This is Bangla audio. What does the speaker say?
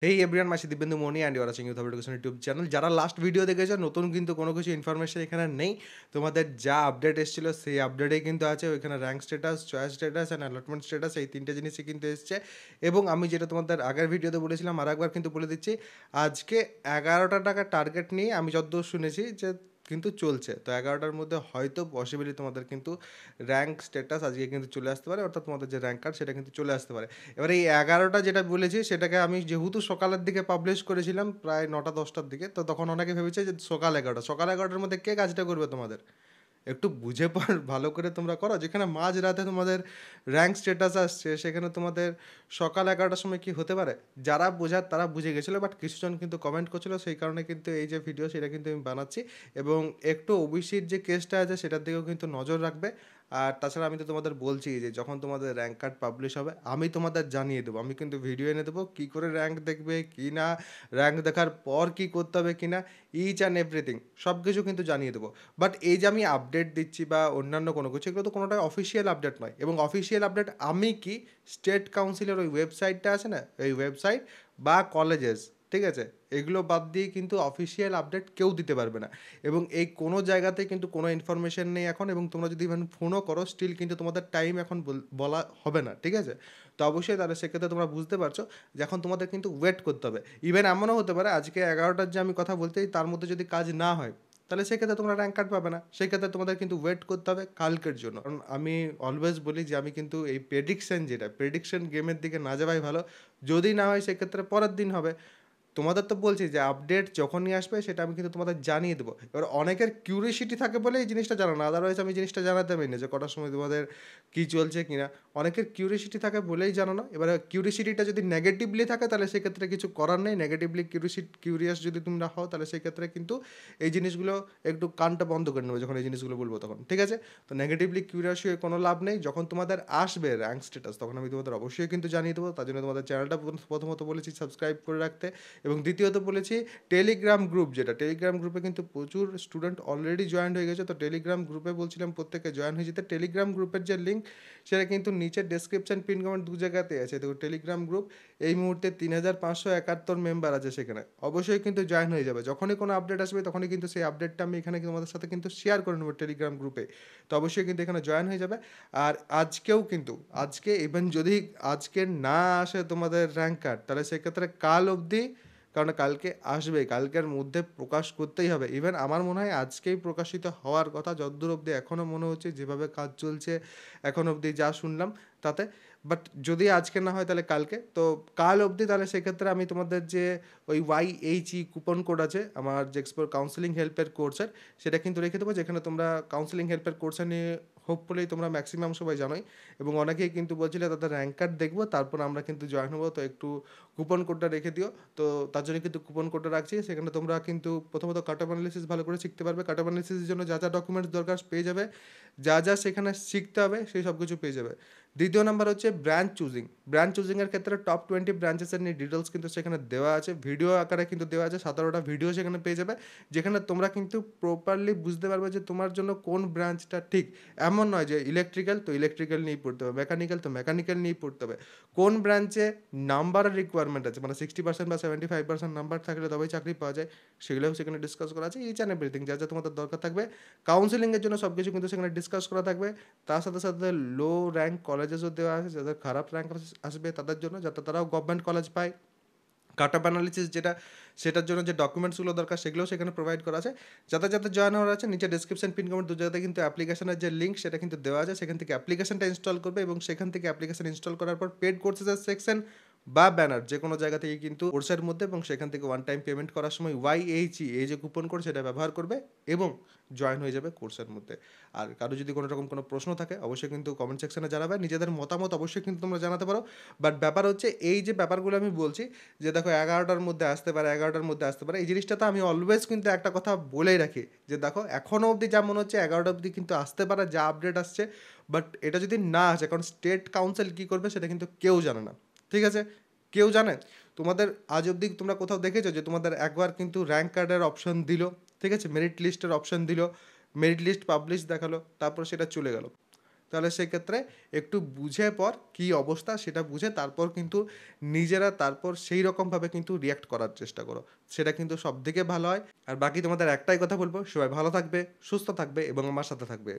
হেই এভরিওয়ান, মাসি Dibyendu Moni and you are watching youth education YouTube channel. যারা লাস্ট ভিডিও দেখেছো, নতুন কিন্তু কোনো কিছু ইনফরমেশন এখানে নেই। তোমাদের যা আপডেট এসেছিল সেই আপডেটেই কিন্তু আছে। ওইখানে rank status, choice status and allotment status, এই তিনটে জিনিসই কিন্তু এসছে। এবং আমি যেটা তোমাদের আগের ভিডিওতে বলেছিলাম আর একবার কিন্তু বলে দিচ্ছি, আজকে 11টা টাকা টার্গেট নিয়ে আমি যতদূর শুনেছি যে কিন্তু চলছে। তো 11টার মধ্যে হয়তো পসিবিলি তোমাদের কিন্তু র্যাঙ্ক স্ট্যাটাস আজকে কিন্তু চলে আসতে পারে, অর্থাৎ তোমাদের যে র্যাঙ্ক কার্ড সেটা কিন্তু চলে আসতে পারে। এবার এই 11টা যেটা বলেছি সেটাকে আমি যেহেতু সকালের দিকে পাবলিশ করেছিলাম প্রায় 9টা-10টার দিকে, তো তখন অনেকে ভেবেছে যে সকাল 11টার মধ্যে কে কাজটা করবে তোমাদের। একটু বুঝে পর ভালো করে তোমরা করো। যেখানে মাঝরাতে তোমাদের র্যাঙ্ক স্ট্যাটাস আসছে, সেখানে তোমাদের সকাল 11টার সময় কি হতে পারে? যারা বোঝার তারা বুঝে গেছিলো, বাট কিছুজন কিন্তু কমেন্ট করছিল, সেই কারণে কিন্তু এই যে ভিডিও সেটা কিন্তু আমি বানাচ্ছি। এবং একটু ওবিসির যে কেসটা আছে সেটার দিকেও কিন্তু নজর রাখবে। আর তাছাড়া আমি তো তোমাদের বলছি যে যখন তোমাদের র্যাঙ্ক কার্ড পাবলিশ হবে আমি তোমাদের জানিয়ে দেবো। আমি কিন্তু ভিডিও এনে দেবো কী করে র্যাঙ্ক দেখবে কি না, র্যাঙ্ক দেখার পর কি করতে হবে কি না, ইচ অ্যান্ড এভরিথিং সব কিছু কিন্তু জানিয়ে দেবো। বাট এই যে আমি আপডেট দিচ্ছি বা অন্যান্য কোনো কিছু, এগুলো তো কোনোটাই অফিসিয়াল আপডেট নয়। এবং অফিসিয়াল আপডেট আমি কি স্টেট কাউন্সিলের ওই ওয়েবসাইটটা আছে না, এই ওয়েবসাইট বা কলেজেস, ঠিক আছে, এগুলো বাদ দিয়ে কিন্তু অফিসিয়াল আপডেট কেউ দিতে পারবে না। এবং এই কোনো জায়গাতে কিন্তু কোনো ইনফরমেশন নেই এখন। এবং তোমরা যদি ইভেন ফোনও করো স্টিল কিন্তু তোমাদের টাইম এখন বলা হবে না, ঠিক আছে। তো অবশ্যই তাহলে সেক্ষেত্রে তোমরা বুঝতে পারছো যে এখন তোমাদের কিন্তু ওয়েট করতে হবে। ইভেন এমনও হতে পারে আজকে 11টার যে আমি কথা বলতেই তার মধ্যে যদি কাজ না হয়, তাহলে সেক্ষেত্রে তোমরা র্যাঙ্ক কার্ড পাবে না। সেক্ষেত্রে তোমাদের কিন্তু ওয়েট করতে হবে কালকের জন্য। কারণ আমি অলওয়েজ বলি যে আমি কিন্তু এই প্রেডিকশন গেমের দিকে না যাওয়াই ভালো। যদি না হয় সেক্ষেত্রে পরের দিন হবে। তোমাদের তো বলছি যে আপডেট যখনই আসবে সেটা আমি কিন্তু তোমাদের জানিয়ে দেবো। এবার অনেকের কিউরিসিটি থাকে বলে এই জিনিসটা জানো না, আদারওয়াইজ আমি জিনিসটা জানাতামই না যে কটার সময় তোমাদের কী চলছে কি না। অনেকের কিউরিসিটি থাকে বলেই জানো না। এবার কিউরিসিটিটা যদি নেগেটিভলি থাকে তাহলে সেক্ষেত্রে কিছু করার নেই। নেগেটিভলি কিউরিয়াস যদি তোমরা হও তাহলে সেক্ষেত্রে কিন্তু এই জিনিসগুলো একটু কানটা বন্ধ করে নেবে যখন এই জিনিসগুলো বলবো তখন, ঠিক আছে। তো নেগেটিভলি কিউরিয়াস হয়ে কোনো লাভ নেই। যখন তোমাদের আসবে র্যাঙ্ক স্ট্যাটাস তখন আমি তোমাদের অবশ্যই কিন্তু জানিয়ে দেবো। তার জন্য তোমাদের চ্যানেলটা প্রথমত বলেছি সাবস্ক্রাইব করে রাখতে। এবং দ্বিতীয়ত বলেছি টেলিগ্রাম গ্রুপ, যেটা টেলিগ্রাম গ্রুপে কিন্তু প্রচুর স্টুডেন্ট অলরেডি জয়েন হয়ে গেছে। তো টেলিগ্রাম গ্রুপে বলছিলাম প্রত্যেকে জয়েন হয়ে যেতে। টেলিগ্রাম গ্রুপের যে লিঙ্ক সেটা কিন্তু নিচের ডেসক্রিপশন পিন কমেন্ট দু জায়গাতে আছে। দেখো টেলিগ্রাম গ্রুপ এই মুহূর্তে 3571 মেম্বার আছে সেখানে। অবশ্যই কিন্তু জয়েন হয়ে যাবে। যখনই কোনো আপডেট আসবে তখনই কিন্তু সেই আপডেটটা আমি এখানে তোমাদের সাথে কিন্তু শেয়ার করে নেবো টেলিগ্রাম গ্রুপে। তো অবশ্যই কিন্তু এখানে জয়েন হয়ে যাবে। আর আজকেও কিন্তু আজকে ইভেন যদি আজকে না আসে তোমাদের র্যাঙ্ক কার্ড তাহলে সেক্ষেত্রে কাল অবধি, কারণ কালকে আসবে, কালকের মধ্যে প্রকাশ করতেই হবে। ইভেন আমার মনে হয় আজকেই প্রকাশিত হওয়ার কথা যতদূর অবধি এখনও মনে হচ্ছে, যেভাবে কাজ চলছে এখন অবধি যা শুনলাম তাতে। বাট যদি আজকে না হয় তাহলে কালকে। তো কাল অবধি তাহলে সেক্ষেত্রে আমি তোমাদের যে ওই YHE কুপন কোড আছে আমার যে এক্সপ্লোর কাউন্সেলিং হেল্পের কোর্সের, সেটা কিন্তু রেখে দেবো। যেখানে তোমরা কাউন্সেলিং হেল্পের কোর্সে নিয়ে হোপফুলি তোমরা ম্যাক্সিমাম সবাই জানোই। এবং অনেকেই কিন্তু বলছিলে তাদের র্যাঙ্ক কার্ড দেখবো তারপর আমরা কিন্তু জয়েন হবো, তো একটু কুপন কোডটা রেখে দিও। তো তার জন্য কিন্তু কুপন কোডটা রাখছি। সেখানে তোমরা কিন্তু প্রথমত কাট অফ অ্যানালিসিস ভালো করে শিখতে পারবে। কাট অফ অ্যানালিসিসের জন্য যা যা ডকুমেন্টস দরকার পেয়ে যাবে, যা যা সেখানে শিখতে হবে সেই সব কিছু পেয়ে যাবে। দ্বিতীয় নাম্বার হচ্ছে ব্রাঞ্চ চুজিংয়ের ক্ষেত্রে টপ 20 ব্রাঞ্চেসের নিয়ে ডিটেলস কিন্তু সেখানে দেওয়া আছে, ভিডিও আকারে কিন্তু দেওয়া আছে। 17টা ভিডিও সেখানে পেয়ে যাবে, যেখানে তোমরা কিন্তু প্রপারলি বুঝতে পারবে যে তোমার জন্য কোন ব্রাঞ্চটা ঠিক। এমন নয় যে ইলেকট্রিক্যাল তো ইলেকট্রিক্যাল নিয়েই পড়তে হবে, মেকানিক্যাল তো মেকানিক্যাল নিয়েই পড়তে হবে। কোন ব্রাঞ্চে নাম্বারের রিকোয়ারমেন্ট আছে, মানে 60% বা 75% নাম্বার থাকলে তবেই চাকরি পাওয়া যায়, সেগুলোও সেখানে ডিসকাস করা আছে। ইচ অ্যান্ড এভরিথিং যা যা তোমাদের দরকার থাকবে কাউন্সেলিংয়ের জন্য সব কিছু কিন্তু সেখানে ডিসকাস করা থাকবে। তার সাথে সাথে লো র্যাঙ্ক কলেজেসও দেওয়া আছে, যাদের খারাপ র্যাঙ্ক আসবে তাদের জন্য, যাতে তারাও গভর্নমেন্ট কলেজ পায়। কাট অফ অ্যানালিসিস যেটা, সেটার জন্য যে ডকুমেন্টসগুলো দরকার সেগুলোও সেখানে প্রোভাইড করা আছে। যাতে যাতে জয়েন হওয়ার আছে নিচে ডিসক্রিপশন পিন কমেন্ট দু জায়গাতে কিন্তু অ্যাপ্লিকেশনের যে লিঙ্ক সেটা কিন্তু দেওয়া আছে। সেখান থেকে অ্যাপ্লিকেশনটা ইনস্টল করবে এবং সেখান থেকে অ্যাপ্লিকেশন ইনস্টল করার পর পেড কোর্সেসের সেকশন বা ব্যানার যে কোনো জায়গা থেকে কিন্তু কোর্সের মধ্যে, এবং সেখান থেকে ওয়ান টাইম পেমেন্ট করার সময় YHE এই যে কুপন কোড সেটা ব্যবহার করবে এবং জয়েন হয়ে যাবে কোর্সের মধ্যে। আর কারো যদি কোনো রকম কোনো প্রশ্ন থাকে অবশ্যই কিন্তু কমেন্ট সেকশনে জানাবে। নিজেদের মতামত অবশ্যই কিন্তু তোমরা জানাতে পারো। বাট ব্যাপার হচ্ছে এই যে ব্যাপারগুলো আমি বলছি যে দেখো 11টার মধ্যে আসতে পারে, 11টার মধ্যে আসতে পারে, এই জিনিসটা তো আমি অলওয়েজ কিন্তু একটা কথা বলেই রাখি যে দেখো এখনও অবধি যা মনে হচ্ছে 11টা অবধি কিন্তু আসতে পারে যা আপডেট আসছে। বাট এটা যদি না আসে, কারণ স্টেট কাউন্সিল কী করবে সেটা কিন্তু কেউ জানে না, ঠিক আছে। কেউ জানে? তোমাদের আজ অবধি তোমরা কোথাও দেখেছো যে তোমাদের একবার কিন্তু র্যাঙ্ক কার্ডের অপশন দিল, ঠিক আছে, মেরিট লিস্টের অপশন দিল, মেরিট লিস্ট পাবলিশ দেখালো, তারপর সেটা চলে গেল। তাহলে সেক্ষেত্রে একটু বুঝে পর কী অবস্থা সেটা বুঝে তারপর কিন্তু নিজেরা তারপর সেই রকমভাবে কিন্তু রিঅ্যাক্ট করার চেষ্টা করো। সেটা কিন্তু সবথেকে ভালো হয়। আর বাকি তোমাদের একটাই কথা বলব, সবাই ভালো থাকবে, সুস্থ থাকবে এবং আমার সাথে থাকবে।